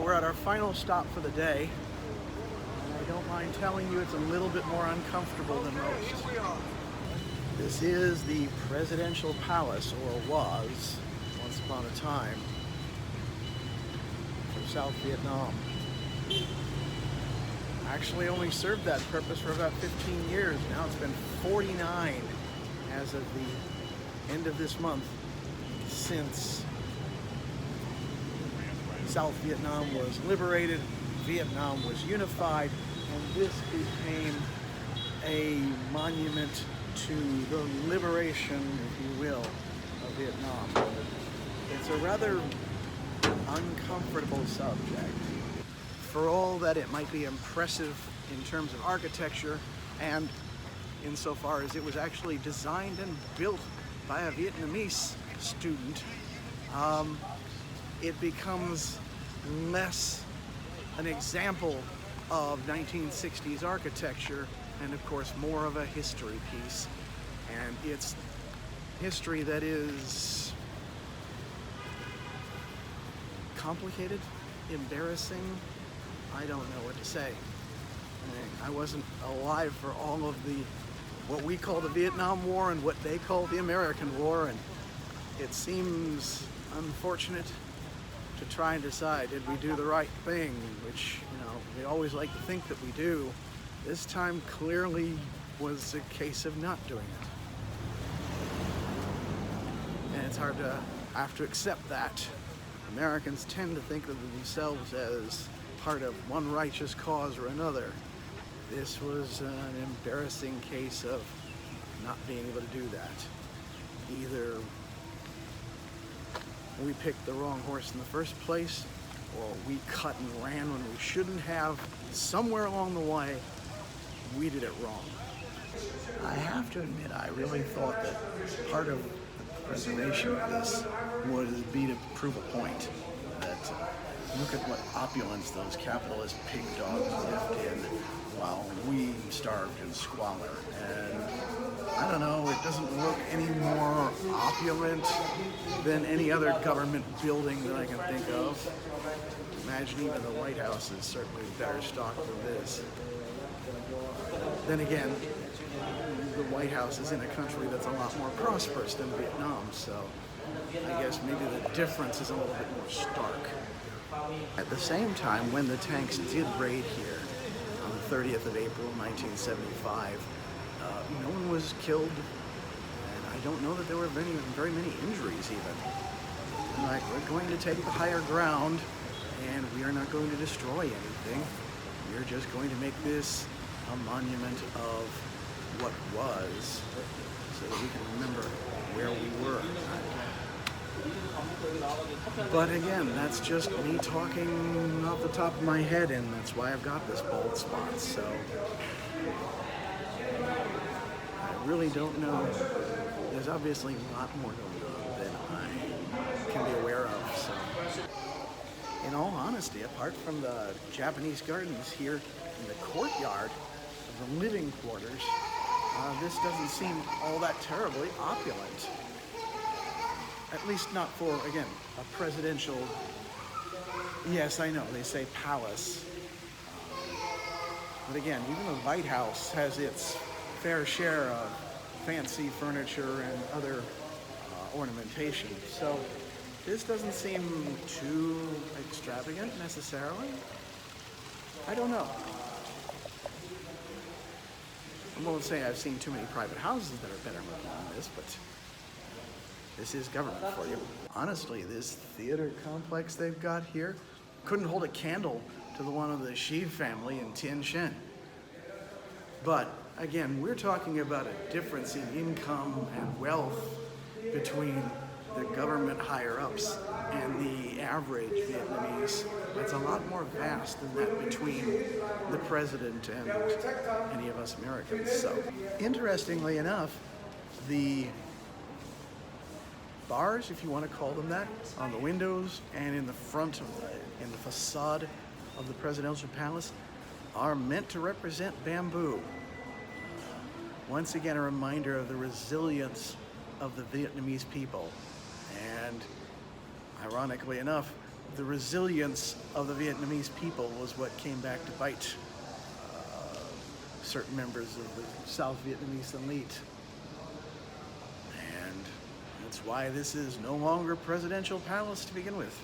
So we're at our final stop for the day. And I don't mind telling you it's a little bit more uncomfortable than most. This is the presidential palace, or was, once upon a time, for South Vietnam. Actually only served that purpose for about 15 years. Now it's been 49 as of the end of this month since South Vietnam was liberated, Vietnam was unified, and this became a monument to the liberation, if you will, of Vietnam. It's a rather uncomfortable subject. For all that it might be impressive in terms of architecture, and insofar as it was actually designed and built by a Vietnamese student, it becomes less an example of 1960s architecture and of course more of a history piece. And it's history that is complicated, embarrassing. I don't know what to say. I wasn't alive for all of the what we call the Vietnam War and what they call the American War, and it seems unfortunate to try and decide, did we do the right thing, which, you know, we always like to think that we do. This time clearly was a case of not doing it. And it's hard to have to accept that. Americans tend to think of themselves as part of one righteous cause or another. This was an embarrassing case of not being able to do that. Either we picked the wrong horse in the first place, or we cut and ran when we shouldn't have. Somewhere along the way, we did it wrong. I have to admit, I really thought that part of the preservation of this would be to prove a point. That look at what opulence those capitalist pig dogs lived in while we starved in squalor. And I don't know, it doesn't look any more opulent than any other government building that I can think of. Imagine even the White House is certainly better stocked than this. Then again, the White House is in a country that's a lot more prosperous than Vietnam, so I guess maybe the difference is a little bit more stark. At the same time, when the tanks did raid here on the 30th of April, 1975, no one was killed, and I don't know that there were very many injuries even. Like, we're going to take the higher ground, and we are not going to destroy anything. We're just going to make this a monument of what was, so that we can remember where we were. But again, that's just me talking off the top of my head, and that's why I've got this bald spot. So I really don't know. There's obviously a lot more going on than I can be aware of. So, in all honesty, apart from the Japanese gardens here in the courtyard of the living quarters, this doesn't seem all that terribly opulent. At least not for, again, a presidential, yes, I know, they say palace. But again, even the White House has its fair share of fancy furniture and other ornamentation. So this doesn't seem too extravagant necessarily. I don't know. I won't say I've seen too many private houses that are better looking than this, but this is government for you. Honestly, this theater complex they've got here couldn't hold a candle to the one of the Xi family in Tien Shan. But again, we're talking about a difference in income and wealth between the government higher-ups and the average Vietnamese. That's a lot more vast than that between the president and any of us Americans. So, interestingly enough, the bars, if you want to call them that, on the windows and in the front of in the facade of the presidential palace are meant to represent bamboo. Once again, a reminder of the resilience of the Vietnamese people. And ironically enough, the resilience of the Vietnamese people was what came back to bite certain members of the South Vietnamese elite. And that's why this is no longer a presidential palace to begin with.